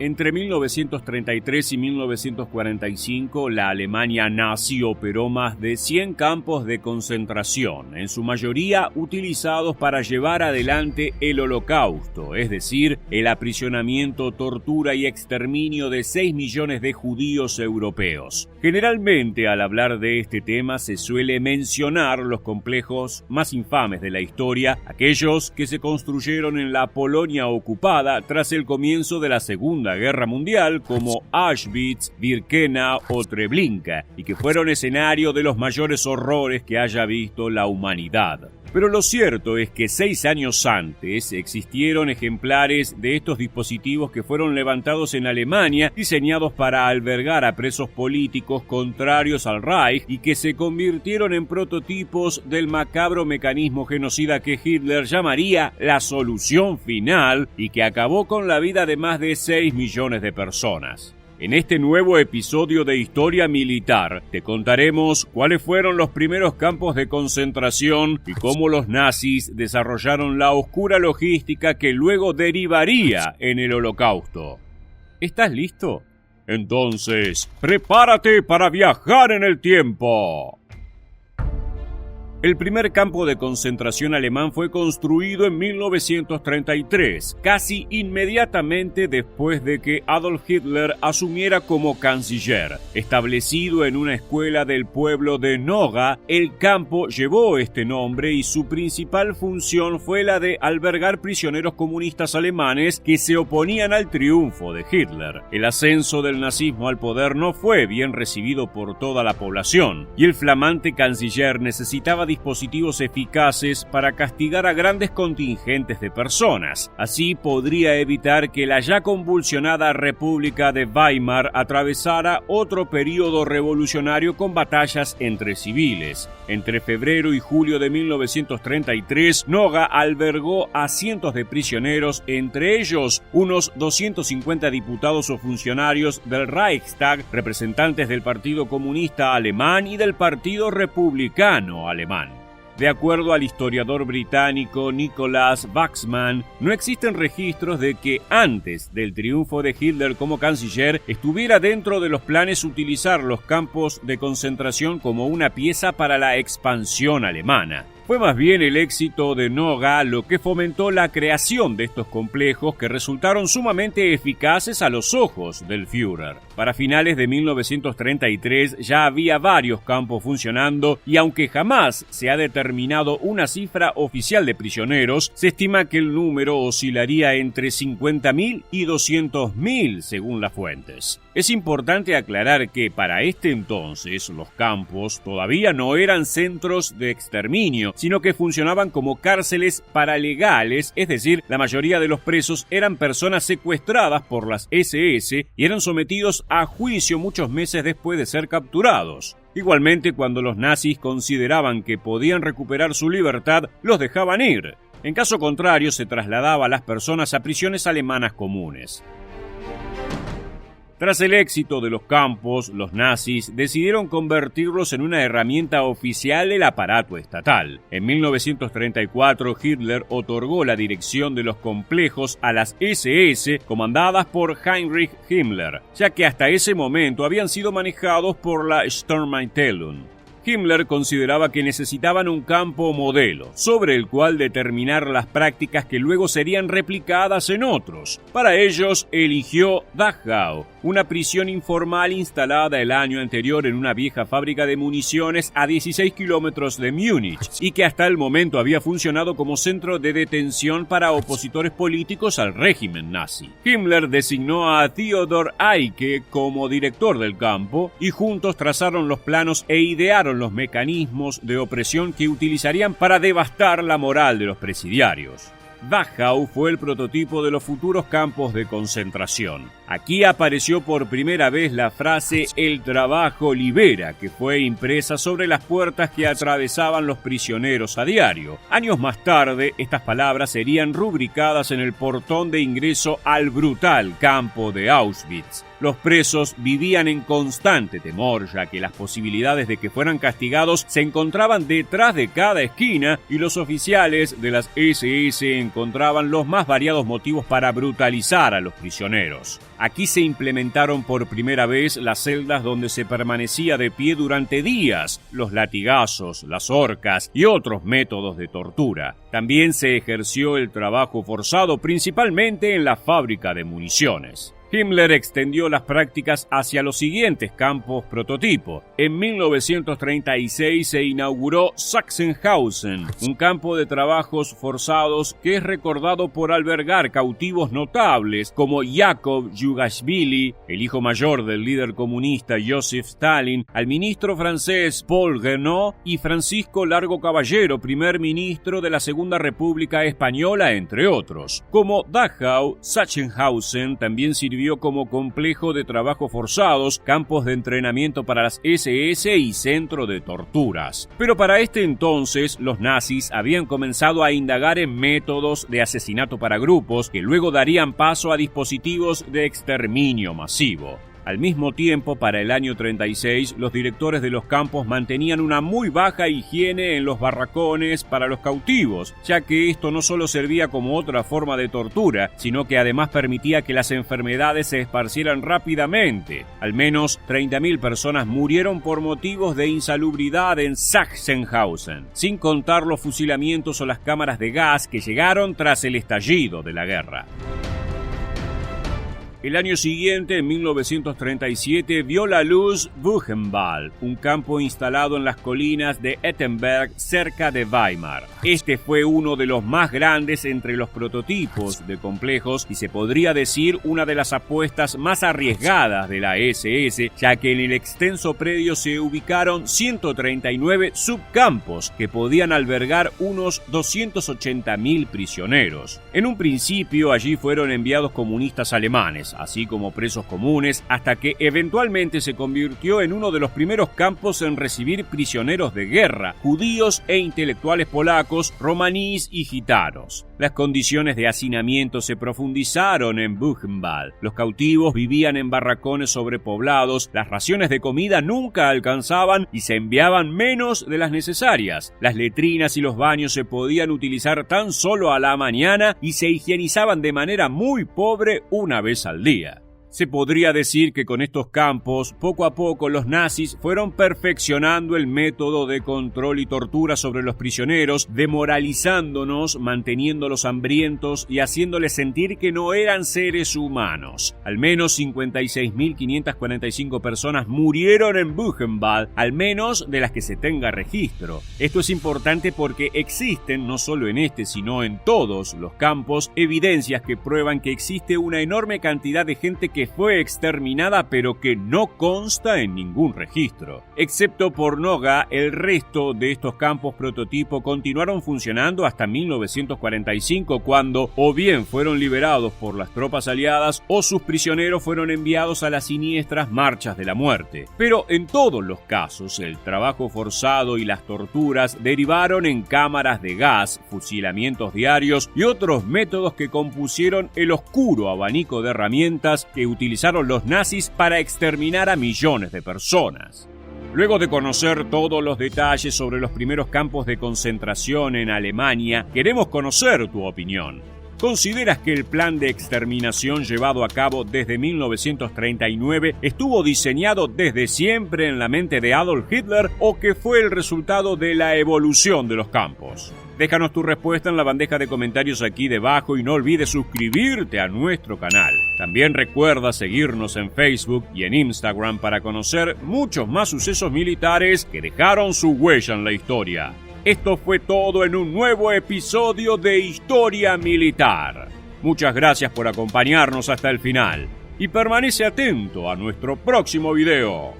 Entre 1933 y 1945, la Alemania nazi operó más de 100 campos de concentración, en su mayoría utilizados para llevar adelante el Holocausto, es decir, el aprisionamiento, tortura y exterminio de 6 millones de judíos europeos. Generalmente, al hablar de este tema, se suele mencionar los complejos más infames de la historia, aquellos que se construyeron en la Polonia ocupada tras el comienzo de la Segunda Guerra Mundial, como Auschwitz, Birkenau o Treblinka, y que fueron escenario de los mayores horrores que haya visto la humanidad. Pero lo cierto es que 6 años antes existieron ejemplares de estos dispositivos que fueron levantados en Alemania, diseñados para albergar a presos políticos contrarios al Reich y que se convirtieron en prototipos del macabro mecanismo genocida que Hitler llamaría la solución final y que acabó con la vida de más de 6 millones de personas. En este nuevo episodio de Historia Militar te contaremos cuáles fueron los primeros campos de concentración y cómo los nazis desarrollaron la oscura logística que luego derivaría en el Holocausto. ¿Estás listo? Entonces, prepárate para viajar en el tiempo. El primer campo de concentración alemán fue construido en 1933, casi inmediatamente después de que Adolf Hitler asumiera como canciller. Establecido en una escuela del pueblo de Noga, el campo llevó este nombre y su principal función fue la de albergar prisioneros comunistas alemanes que se oponían al triunfo de Hitler. El ascenso del nazismo al poder no fue bien recibido por toda la población, y el flamante canciller necesitaba dispositivos eficaces para castigar a grandes contingentes de personas. Así podría evitar que la ya convulsionada República de Weimar atravesara otro período revolucionario con batallas entre civiles. Entre febrero y julio de 1933, Noga albergó a cientos de prisioneros, entre ellos unos 250 diputados o funcionarios del Reichstag, representantes del Partido Comunista Alemán y del Partido Republicano Alemán. De acuerdo al historiador británico Nicholas Waxman, no existen registros de que antes del triunfo de Hitler como canciller estuviera dentro de los planes utilizar los campos de concentración como una pieza para la expansión alemana. Fue más bien el éxito de Noga lo que fomentó la creación de estos complejos que resultaron sumamente eficaces a los ojos del Führer. Para finales de 1933 ya había varios campos funcionando y aunque jamás se ha determinado una cifra oficial de prisioneros, se estima que el número oscilaría entre 50.000 y 200.000 según las fuentes. Es importante aclarar que para este entonces los campos todavía no eran centros de exterminio, sino que funcionaban como cárceles paralegales, es decir, la mayoría de los presos eran personas secuestradas por las SS y eran sometidos a juicio muchos meses después de ser capturados. Igualmente, cuando los nazis consideraban que podían recuperar su libertad, los dejaban ir. En caso contrario, se trasladaba a las personas a prisiones alemanas comunes. Tras el éxito de los campos, los nazis decidieron convertirlos en una herramienta oficial del aparato estatal. En 1934, Hitler otorgó la dirección de los complejos a las SS, comandadas por Heinrich Himmler, ya que hasta ese momento habían sido manejados por la Sturmabteilung. Himmler consideraba que necesitaban un campo modelo, sobre el cual determinar las prácticas que luego serían replicadas en otros. Para ellos, eligió Dachau, una prisión informal instalada el año anterior en una vieja fábrica de municiones a 16 kilómetros de Múnich, y que hasta el momento había funcionado como centro de detención para opositores políticos al régimen nazi. Himmler designó a Theodor Eicke como director del campo, y juntos trazaron los planos e idearon los mecanismos de opresión que utilizarían para devastar la moral de los presidiarios. Dachau fue el prototipo de los futuros campos de concentración. Aquí apareció por primera vez la frase «El trabajo libera», que fue impresa sobre las puertas que atravesaban los prisioneros a diario. Años más tarde, estas palabras serían rubricadas en el portón de ingreso al brutal campo de Auschwitz. Los presos vivían en constante temor, ya que las posibilidades de que fueran castigados se encontraban detrás de cada esquina y los oficiales de las SS encontraban los más variados motivos para brutalizar a los prisioneros. Aquí se implementaron por primera vez las celdas donde se permanecía de pie durante días, los latigazos, las horcas y otros métodos de tortura. También se ejerció el trabajo forzado principalmente en la fábrica de municiones. Himmler extendió las prácticas hacia los siguientes campos prototipo. En 1936 se inauguró Sachsenhausen, un campo de trabajos forzados que es recordado por albergar cautivos notables como Yakov Yugashvili, el hijo mayor del líder comunista Joseph Stalin, al ministro francés Paul Renaud y Francisco Largo Caballero, primer ministro de la Segunda República Española, entre otros. Como Dachau, Sachsenhausen también sirvió como complejo de trabajo forzados, campos de entrenamiento para las SS y centro de torturas. Pero para este entonces, los nazis habían comenzado a indagar en métodos de asesinato para grupos que luego darían paso a dispositivos de exterminio masivo. Al mismo tiempo, para el año 36, los directores de los campos mantenían una muy baja higiene en los barracones para los cautivos, ya que esto no solo servía como otra forma de tortura, sino que además permitía que las enfermedades se esparcieran rápidamente. Al menos 30.000 personas murieron por motivos de insalubridad en Sachsenhausen, sin contar los fusilamientos o las cámaras de gas que llegaron tras el estallido de la guerra. El año siguiente, en 1937, vio la luz Buchenwald, un campo instalado en las colinas de Ettenberg, cerca de Weimar. Este fue uno de los más grandes entre los prototipos de complejos y se podría decir una de las apuestas más arriesgadas de la SS, ya que en el extenso predio se ubicaron 139 subcampos que podían albergar unos 280.000 prisioneros. En un principio, allí fueron enviados comunistas alemanes, así como presos comunes, hasta que eventualmente se convirtió en uno de los primeros campos en recibir prisioneros de guerra, judíos e intelectuales polacos, romaníes y gitanos. Las condiciones de hacinamiento se profundizaron en Buchenwald. Los cautivos vivían en barracones sobrepoblados, las raciones de comida nunca alcanzaban y se enviaban menos de las necesarias. Las letrinas y los baños se podían utilizar tan solo a la mañana y se higienizaban de manera muy pobre una vez al día. Se podría decir que con estos campos, poco a poco los nazis fueron perfeccionando el método de control y tortura sobre los prisioneros, demoralizándonos, manteniéndolos hambrientos y haciéndoles sentir que no eran seres humanos. Al menos 56.545 personas murieron en Buchenwald, al menos de las que se tenga registro. Esto es importante porque existen, no solo en este, sino en todos los campos, evidencias que prueban que existe una enorme cantidad de gente que fue exterminada pero que no consta en ningún registro. Excepto por Noga, el resto de estos campos prototipo continuaron funcionando hasta 1945, cuando o bien fueron liberados por las tropas aliadas o sus prisioneros fueron enviados a las siniestras marchas de la muerte. Pero en todos los casos, el trabajo forzado y las torturas derivaron en cámaras de gas, fusilamientos diarios y otros métodos que compusieron el oscuro abanico de herramientas que utilizaron los nazis para exterminar a millones de personas. Luego de conocer todos los detalles sobre los primeros campos de concentración en Alemania, queremos conocer tu opinión. ¿Consideras que el plan de exterminación llevado a cabo desde 1939 estuvo diseñado desde siempre en la mente de Adolf Hitler o que fue el resultado de la evolución de los campos? Déjanos tu respuesta en la bandeja de comentarios aquí debajo y no olvides suscribirte a nuestro canal. También recuerda seguirnos en Facebook y en Instagram para conocer muchos más sucesos militares que dejaron su huella en la historia. Esto fue todo en un nuevo episodio de Historia Militar. Muchas gracias por acompañarnos hasta el final y permanece atento a nuestro próximo video.